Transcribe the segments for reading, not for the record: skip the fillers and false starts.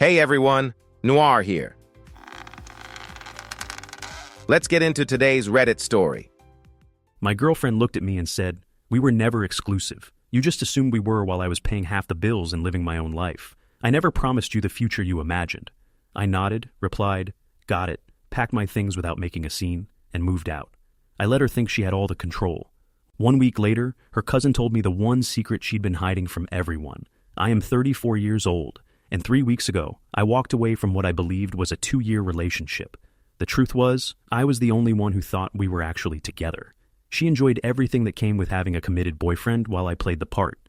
Hey everyone, Noir here. Let's get into today's Reddit story. My girlfriend looked at me and said, "We were never exclusive. You just assumed we were while I was paying half the bills and living my own life. I never promised you the future you imagined." I nodded, replied, "Got it," packed my things without making a scene, and moved out. I let her think she had all the control. 1 week later, her cousin told me the one secret she'd been hiding from everyone. I am 34 years old, and 3 weeks ago, I walked away from what I believed was a 2-year relationship. The truth was, I was the only one who thought we were actually together. She enjoyed everything that came with having a committed boyfriend while I played the part.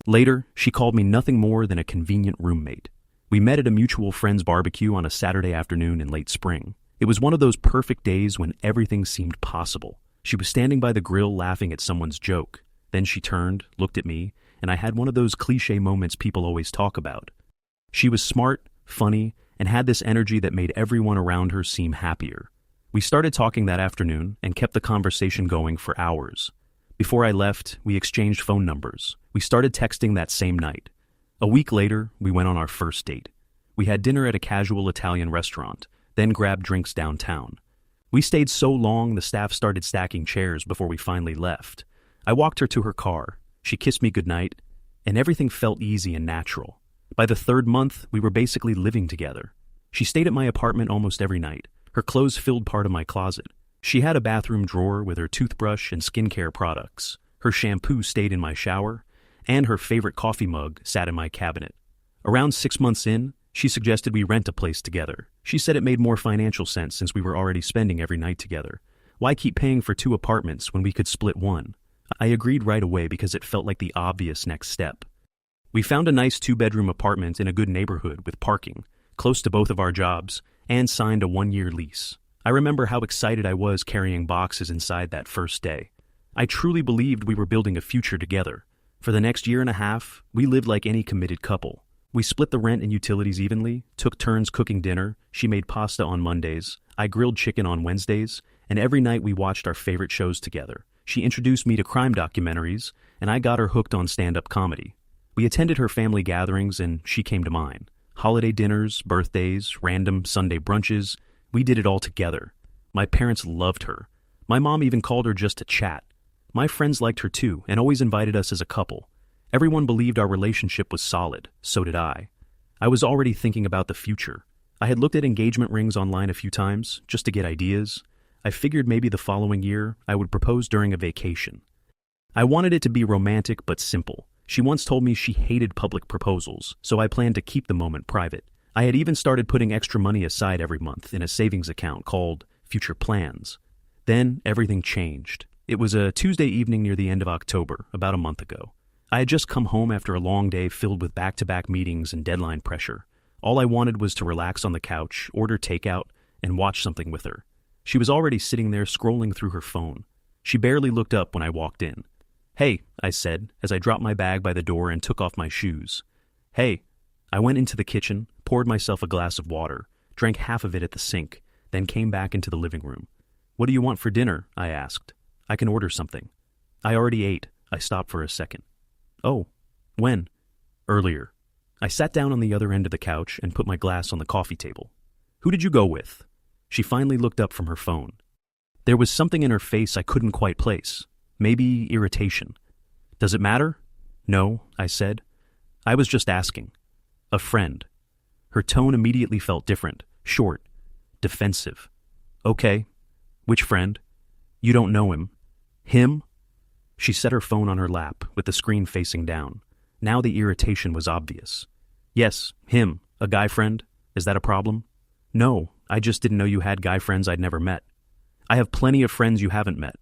Later, she called me nothing more than a convenient roommate. We met at a mutual friend's barbecue on a Saturday afternoon in late spring. It was one of those perfect days when everything seemed possible. She was standing by the grill laughing at someone's joke. Then she turned, looked at me, and I had one of those cliché moments people always talk about. She was smart, funny, and had this energy that made everyone around her seem happier. We started talking that afternoon and kept the conversation going for hours. Before I left, we exchanged phone numbers. We started texting that same night. A week later, we went on our first date. We had dinner at a casual Italian restaurant, then grabbed drinks downtown. We stayed so long the staff started stacking chairs before we finally left. I walked her to her car. She kissed me goodnight, and everything felt easy and natural. By the 3rd month, we were basically living together. She stayed at my apartment almost every night. Her clothes filled part of my closet. She had a bathroom drawer with her toothbrush and skincare products. Her shampoo stayed in my shower, and her favorite coffee mug sat in my cabinet. Around 6 months in, she suggested we rent a place together. She said it made more financial sense since we were already spending every night together. Why keep paying for 2 apartments when we could split one? I agreed right away because it felt like the obvious next step. We found a nice 2-bedroom apartment in a good neighborhood with parking, close to both of our jobs, and signed a 1-year lease. I remember how excited I was carrying boxes inside that first day. I truly believed we were building a future together. For the next 1.5 years, we lived like any committed couple. We split the rent and utilities evenly, took turns cooking dinner. She made pasta on Mondays, I grilled chicken on Wednesdays, and every night we watched our favorite shows together. She introduced me to crime documentaries, and I got her hooked on stand-up comedy. We attended her family gatherings, and she came to mine. Holiday dinners, birthdays, random Sunday brunches, we did it all together. My parents loved her. My mom even called her just to chat. My friends liked her too, and always invited us as a couple. Everyone believed our relationship was solid, so did I. I was already thinking about the future. I had looked at engagement rings online a few times, just to get ideas. I figured maybe the following year, I would propose during a vacation. I wanted it to be romantic but simple. She once told me she hated public proposals, so I planned to keep the moment private. I had even started putting extra money aside every month in a savings account called Future Plans. Then everything changed. It was a Tuesday evening near the end of October, about a month ago. I had just come home after a long day filled with back-to-back meetings and deadline pressure. All I wanted was to relax on the couch, order takeout, and watch something with her. She was already sitting there scrolling through her phone. She barely looked up when I walked in. "Hey," I said, as I dropped my bag by the door and took off my shoes. "Hey." I went into the kitchen, poured myself a glass of water, drank half of it at the sink, then came back into the living room. "What do you want for dinner?" I asked. "I can order something." "I already ate." I stopped for a second. "Oh, when?" "Earlier." I sat down on the other end of the couch and put my glass on the coffee table. "Who did you go with?" She finally looked up from her phone. There was something in her face I couldn't quite place. Maybe irritation. "Does it matter?" "No," I said. "I was just asking." "A friend." Her tone immediately felt different, short, defensive. "Okay. Which friend?" "You don't know him." "Him?" She set her phone on her lap, with the screen facing down. Now the irritation was obvious. "Yes, him. A guy friend. Is that a problem?" "No, I just didn't know you had guy friends I'd never met." "I have plenty of friends you haven't met."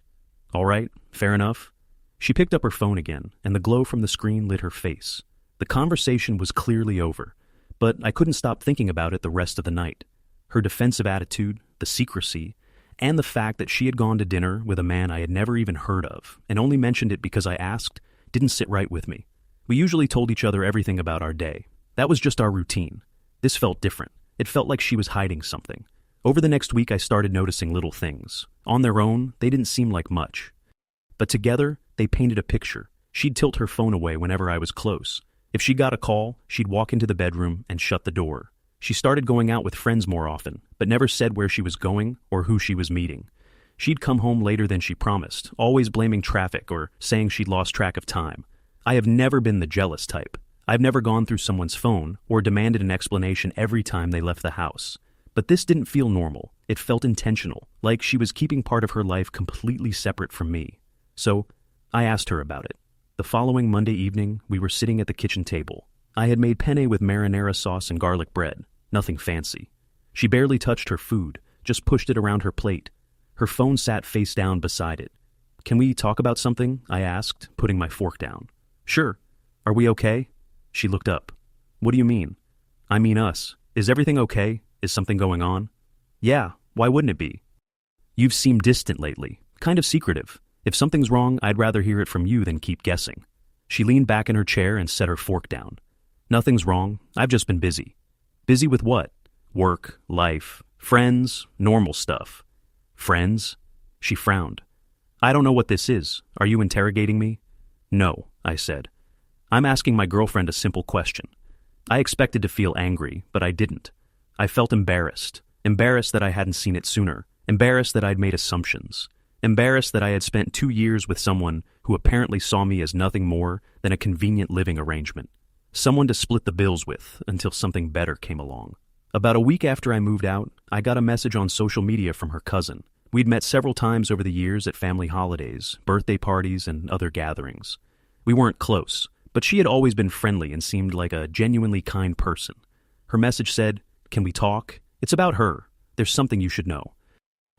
"All right, fair enough." She picked up her phone again, and the glow from the screen lit her face. The conversation was clearly over, but I couldn't stop thinking about it the rest of the night. Her defensive attitude, the secrecy, and the fact that she had gone to dinner with a man I had never even heard of, and only mentioned it because I asked, didn't sit right with me. We usually told each other everything about our day. That was just our routine. This felt different. It felt like she was hiding something. Over the next week, I started noticing little things. On their own, they didn't seem like much. But together, they painted a picture. She'd tilt her phone away whenever I was close. If she got a call, she'd walk into the bedroom and shut the door. She started going out with friends more often, but never said where she was going or who she was meeting. She'd come home later than she promised, always blaming traffic or saying she'd lost track of time. I have never been the jealous type. I've never gone through someone's phone or demanded an explanation every time they left the house. But this didn't feel normal. It felt intentional, like she was keeping part of her life completely separate from me. So I asked her about it. The following Monday evening, we were sitting at the kitchen table. I had made penne with marinara sauce and garlic bread, nothing fancy. She barely touched her food, just pushed it around her plate. Her phone sat face down beside it. "Can we talk about something?" I asked, putting my fork down. "Sure. Are we okay?" She looked up. "What do you mean?" "I mean us. Is everything okay? Is something going on?" "Yeah, why wouldn't it be?" "You've seemed distant lately, kind of secretive. If something's wrong, I'd rather hear it from you than keep guessing." She leaned back in her chair and set her fork down. "Nothing's wrong. I've just been busy." "Busy with what?" "Work, life, friends, normal stuff." "Friends?" She frowned. "I don't know what this is. Are you interrogating me?" "No," I said. "I'm asking my girlfriend a simple question." I expected to feel angry, but I didn't. I felt embarrassed. Embarrassed that I hadn't seen it sooner. Embarrassed that I'd made assumptions. Embarrassed that I had spent 2 years with someone who apparently saw me as nothing more than a convenient living arrangement. Someone to split the bills with until something better came along. About a week after I moved out, I got a message on social media from her cousin. We'd met several times over the years at family holidays, birthday parties, and other gatherings. We weren't close, but she had always been friendly and seemed like a genuinely kind person. Her message said, "Can we talk? It's about her. There's something you should know."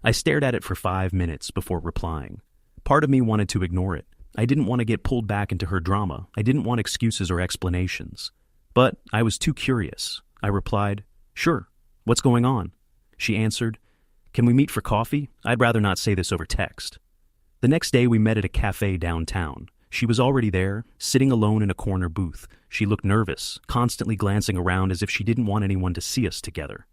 I stared at it for 5 minutes before replying. Part of me wanted to ignore it. I didn't want to get pulled back into her drama. I didn't want excuses or explanations. But I was too curious. I replied, "Sure. What's going on?" She answered, "Can we meet for coffee? I'd rather not say this over text." The next day we met at a cafe downtown. She was already there, sitting alone in a corner booth. She looked nervous, constantly glancing around as if she didn't want anyone to see us together.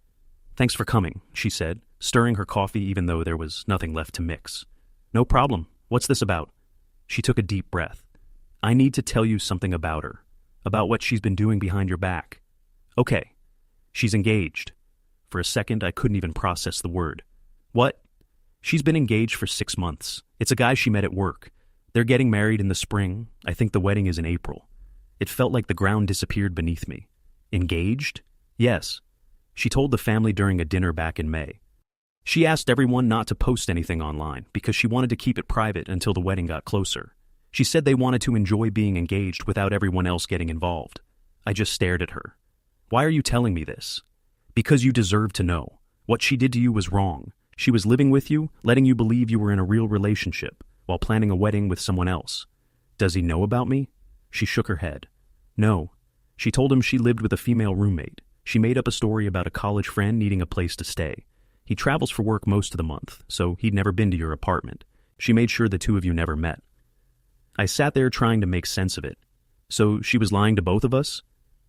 "Thanks for coming," she said, stirring her coffee even though there was nothing left to mix. "No problem. What's this about?" She took a deep breath. "I need to tell you something about her, about what she's been doing behind your back." "Okay. She's engaged." For a second, I couldn't even process the word. "What?" "She's been engaged for 6 months. It's a guy she met at work. They're getting married in the spring. I think the wedding is in April." It felt like the ground disappeared beneath me. "Engaged?" "Yes." She told the family during a dinner back in May. She asked everyone not to post anything online because she wanted to keep it private until the wedding got closer. She said they wanted to enjoy being engaged without everyone else getting involved. I just stared at her. "Why are you telling me this?" "Because you deserve to know. What she did to you was wrong. She was living with you, letting you believe you were in a real relationship, while planning a wedding with someone else." "Does he know about me?" She shook her head. "No." She told him she lived with a female roommate. She made up a story about a college friend needing a place to stay. He travels for work most of the month, so he'd never been to your apartment. She made sure the two of you never met. I sat there trying to make sense of it. "So she was lying to both of us?"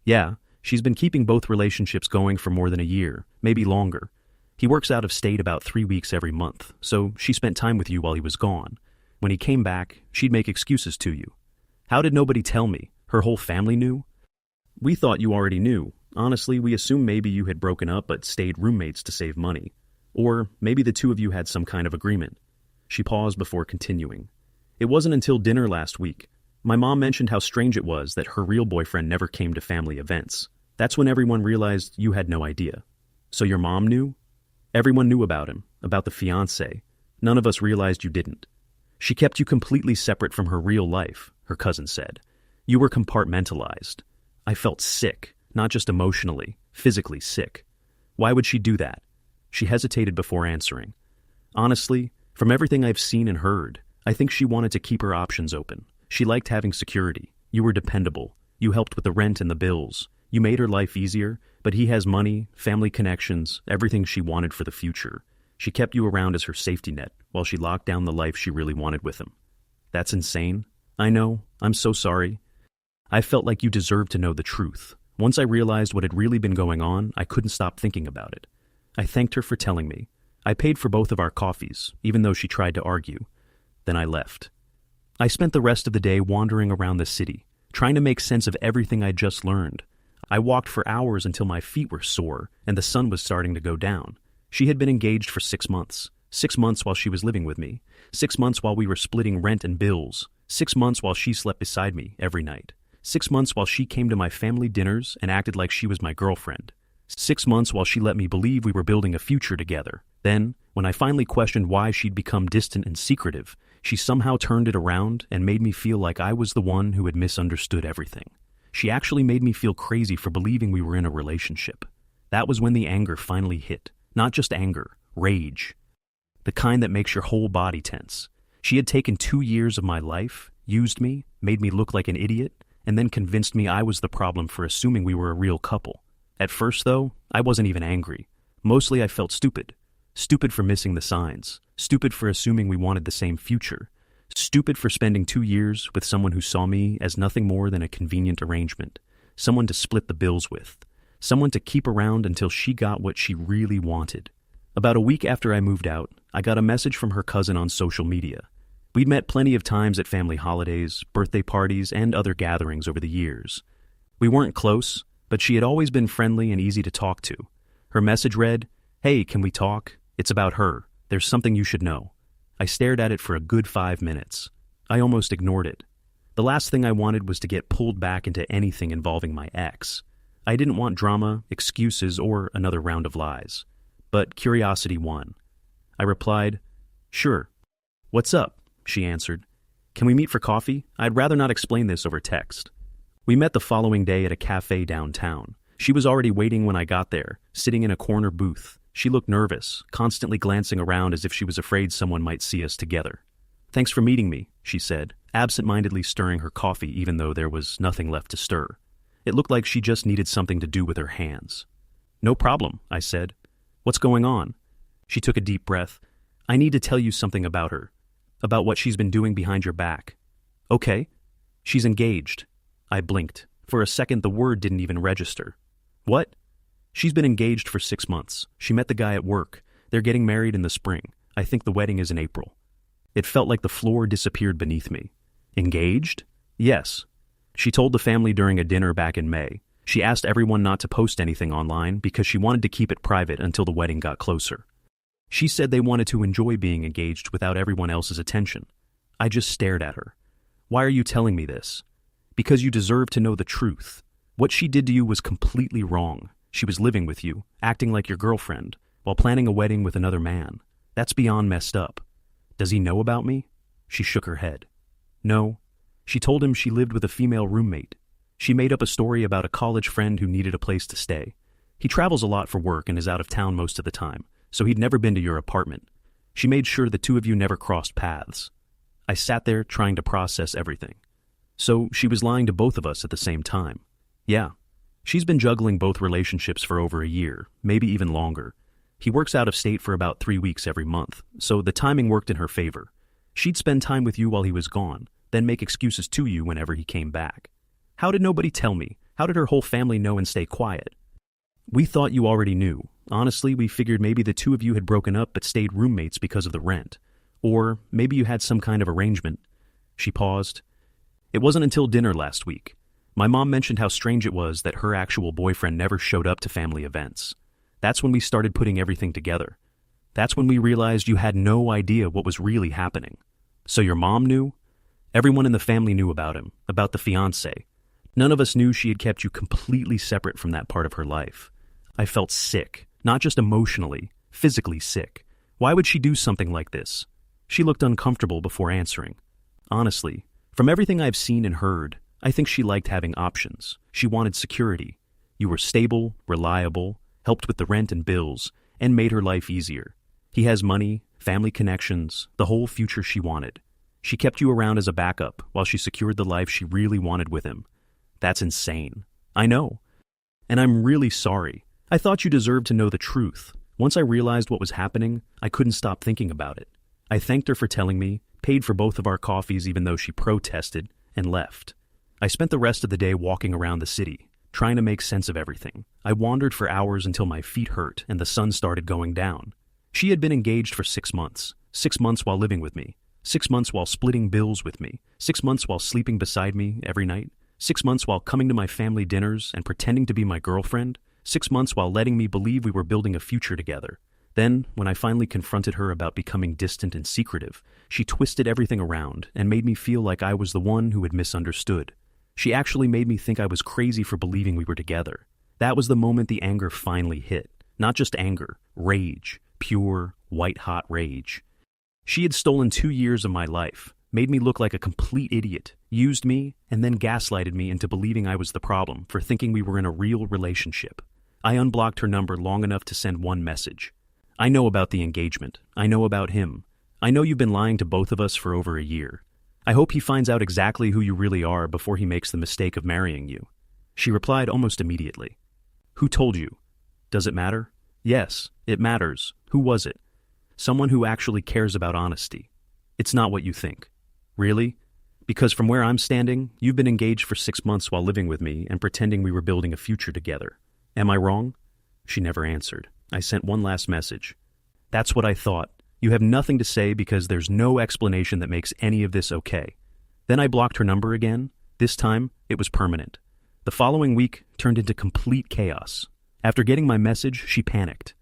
"Yeah, she's been keeping both relationships going for more than a year, maybe longer. He works out of state about 3 weeks every month, so she spent time with you while he was gone. When he came back, she'd make excuses to you." "How did nobody tell me? Her whole family knew?" "We thought you already knew. Honestly, we assumed maybe you had broken up but stayed roommates to save money. Or maybe the two of you had some kind of agreement." She paused before continuing. "It wasn't until dinner last week. My mom mentioned how strange it was that her real boyfriend never came to family events. That's when everyone realized you had no idea." "So your mom knew?" "Everyone knew about him, about the fiancé. None of us realized you didn't." "She kept you completely separate from her real life," her cousin said. "You were compartmentalized." I felt sick, not just emotionally, physically sick. "Why would she do that?" She hesitated before answering. "Honestly, from everything I've seen and heard, I think she wanted to keep her options open. She liked having security. You were dependable. You helped with the rent and the bills. You made her life easier, but he has money, family connections, everything she wanted for the future. She kept you around as her safety net while she locked down the life she really wanted with him." "That's insane." "I know. I'm so sorry." I felt like you deserved to know the truth. Once I realized what had really been going on, I couldn't stop thinking about it. I thanked her for telling me. I paid for both of our coffees, even though she tried to argue. Then I left. I spent the rest of the day wandering around the city, trying to make sense of everything I'd just learned. I walked for hours until my feet were sore and the sun was starting to go down. She had been engaged for 6 months. 6 months while she was living with me. 6 months while we were splitting rent and bills. 6 months while she slept beside me every night. 6 months while she came to my family dinners and acted like she was my girlfriend. 6 months while she let me believe we were building a future together. Then, when I finally questioned why she'd become distant and secretive, she somehow turned it around and made me feel like I was the one who had misunderstood everything. She actually made me feel crazy for believing we were in a relationship. That was when the anger finally hit. Not just anger, rage. The kind that makes your whole body tense. She had taken 2 years of my life, used me, made me look like an idiot, and then convinced me I was the problem for assuming we were a real couple. At first, though, I wasn't even angry. Mostly I felt stupid. Stupid for missing the signs. Stupid for assuming we wanted the same future. Stupid for spending 2 years with someone who saw me as nothing more than a convenient arrangement. Someone to split the bills with. Someone to keep around until she got what she really wanted. About a week after I moved out, I got a message from her cousin on social media. We'd met plenty of times at family holidays, birthday parties, and other gatherings over the years. We weren't close, but she had always been friendly and easy to talk to. Her message read, "Hey, can we talk? It's about her. There's something you should know." I stared at it for a good 5 minutes. I almost ignored it. The last thing I wanted was to get pulled back into anything involving my ex. I didn't want drama, excuses, or another round of lies. But curiosity won. I replied, "Sure." "What's up?" she answered. "Can we meet for coffee? I'd rather not explain this over text." We met the following day at a cafe downtown. She was already waiting when I got there, sitting in a corner booth. She looked nervous, constantly glancing around as if she was afraid someone might see us together. "Thanks for meeting me," she said, absent-mindedly stirring her coffee even though there was nothing left to stir. It looked like she just needed something to do with her hands. "No problem," I said. "What's going on?" She took a deep breath. "I need to tell you something about her. About what she's been doing behind your back." "Okay." "She's engaged." I blinked. For a second, the word didn't even register. "What?" "She's been engaged for 6 months. She met the guy at work. They're getting married in the spring. I think the wedding is in April." It felt like the floor disappeared beneath me. "Engaged?" "Yes." She told the family during a dinner back in May. She asked everyone not to post anything online because she wanted to keep it private until the wedding got closer. She said they wanted to enjoy being engaged without everyone else's attention. I just stared at her. "Why are you telling me this?" "Because you deserve to know the truth. What she did to you was completely wrong. She was living with you, acting like your girlfriend, while planning a wedding with another man. That's beyond messed up." "Does he know about me?" She shook her head. "No." She told him she lived with a female roommate. She made up a story about a college friend who needed a place to stay. He travels a lot for work and is out of town most of the time, so he'd never been to your apartment. She made sure the two of you never crossed paths. I sat there trying to process everything. So she was lying to both of us at the same time. Yeah. She's been juggling both relationships for over a year, maybe even longer. He works out of state for about 3 weeks every month, so the timing worked in her favor. She'd spend time with you while he was gone, then make excuses to you whenever he came back. How did nobody tell me? How did her whole family know and stay quiet? We thought you already knew. Honestly, we figured maybe the two of you had broken up but stayed roommates because of the rent. Or maybe you had some kind of arrangement. She paused. It wasn't until dinner last week. My mom mentioned how strange it was that her actual boyfriend never showed up to family events. That's when we started putting everything together. That's when we realized you had no idea what was really happening. So your mom knew? Everyone in the family knew about him, about the fiancé. None of us knew she had kept you completely separate from that part of her life. I felt sick, not just emotionally, physically sick. Why would she do something like this? She looked uncomfortable before answering. Honestly, from everything I've seen and heard, I think she liked having options. She wanted security. You were stable, reliable, helped with the rent and bills, and made her life easier. He has money, family connections, the whole future she wanted. She kept you around as a backup while she secured the life she really wanted with him. That's insane. I know. And I'm really sorry. I thought you deserved to know the truth. Once I realized what was happening, I couldn't stop thinking about it. I thanked her for telling me, paid for both of our coffees even though she protested, and left. I spent the rest of the day walking around the city, trying to make sense of everything. I wandered for hours until my feet hurt and the sun started going down. She had been engaged for 6 months. 6 months while living with me. 6 months while splitting bills with me. 6 months while sleeping beside me every night. 6 months while coming to my family dinners and pretending to be my girlfriend. 6 months while letting me believe we were building a future together. Then, when I finally confronted her about becoming distant and secretive, she twisted everything around and made me feel like I was the one who had misunderstood. She actually made me think I was crazy for believing we were together. That was the moment the anger finally hit. Not just anger, rage, pure, white-hot rage. She had stolen 2 years of my life, made me look like a complete idiot, used me, and then gaslighted me into believing I was the problem for thinking we were in a real relationship. I unblocked her number long enough to send one message. I know about the engagement. I know about him. I know you've been lying to both of us for over a year. I hope he finds out exactly who you really are before he makes the mistake of marrying you. She replied almost immediately. Who told you? Does it matter? Yes, it matters. Who was it? Someone who actually cares about honesty. It's not what you think. Really? Because from where I'm standing, you've been engaged for 6 months while living with me and pretending we were building a future together. Am I wrong? She never answered. I sent one last message. That's what I thought. You have nothing to say because there's no explanation that makes any of this okay. Then I blocked her number again. This time, it was permanent. The following week turned into complete chaos. After getting my message, she panicked.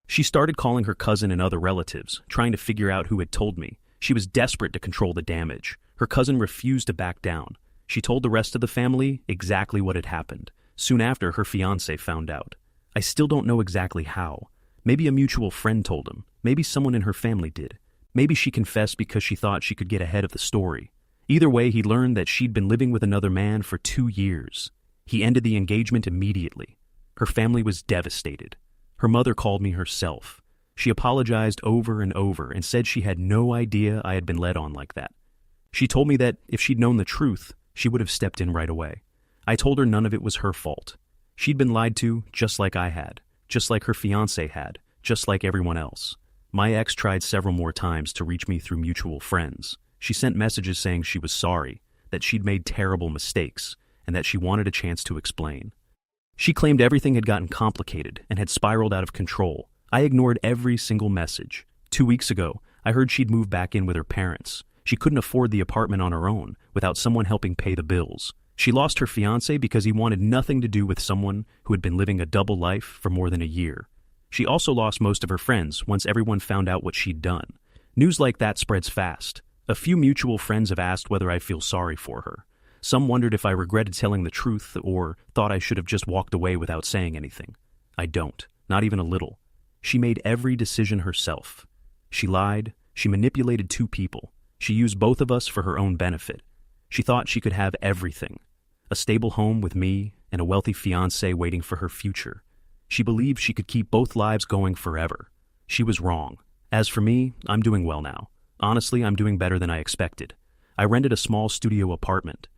She started calling her cousin and other relatives, trying to figure out who had told me. She was desperate to control the damage. Her cousin refused to back down. She told the rest of the family exactly what had happened. Soon after, her fiancé found out. I still don't know exactly how. Maybe a mutual friend told him. Maybe someone in her family did. Maybe she confessed because she thought she could get ahead of the story. Either way, he learned that she'd been living with another man for 2 years. He ended the engagement immediately. Her family was devastated. Her mother called me herself. She apologized over and over and said she had no idea I had been led on like that. She told me that if she'd known the truth, she would have stepped in right away. I told her none of it was her fault. She'd been lied to just like I had, just like her fiancé had, just like everyone else. My ex tried several more times to reach me through mutual friends. She sent messages saying she was sorry, that she'd made terrible mistakes, and that she wanted a chance to explain. She claimed everything had gotten complicated and had spiraled out of control. I ignored every single message. 2 weeks ago, I heard she'd moved back in with her parents. She couldn't afford the apartment on her own without someone helping pay the bills. She lost her fiancé because he wanted nothing to do with someone who had been living a double life for more than a year. She also lost most of her friends once everyone found out what she'd done. News like that spreads fast. A few mutual friends have asked whether I feel sorry for her. Some wondered if I regretted telling the truth or thought I should have just walked away without saying anything. I don't, not even a little. She made every decision herself. She lied. She manipulated 2 people. She used both of us for her own benefit. She thought she could have everything. A stable home with me and a wealthy fiancé waiting for her future. She believed she could keep both lives going forever. She was wrong. As for me, I'm doing well now. Honestly, I'm doing better than I expected. I rented a small studio apartment.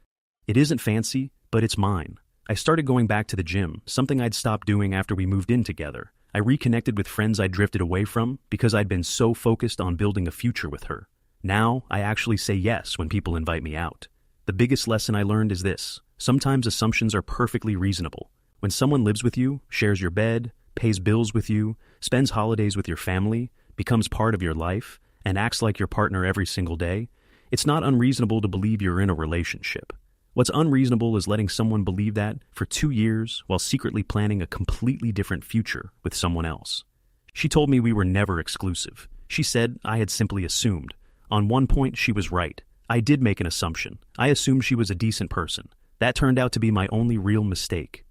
It isn't fancy, but it's mine. I started going back to the gym, something I'd stopped doing after we moved in together. I reconnected with friends I'd drifted away from because I'd been so focused on building a future with her. Now, I actually say yes when people invite me out. The biggest lesson I learned is this. Sometimes assumptions are perfectly reasonable. When someone lives with you, shares your bed, pays bills with you, spends holidays with your family, becomes part of your life, and acts like your partner every single day, it's not unreasonable to believe you're in a relationship. What's unreasonable is letting someone believe that for 2 years while secretly planning a completely different future with someone else. She told me we were never exclusive. She said I had simply assumed. On one point, she was right. I did make an assumption. I assumed she was a decent person. That turned out to be my only real mistake.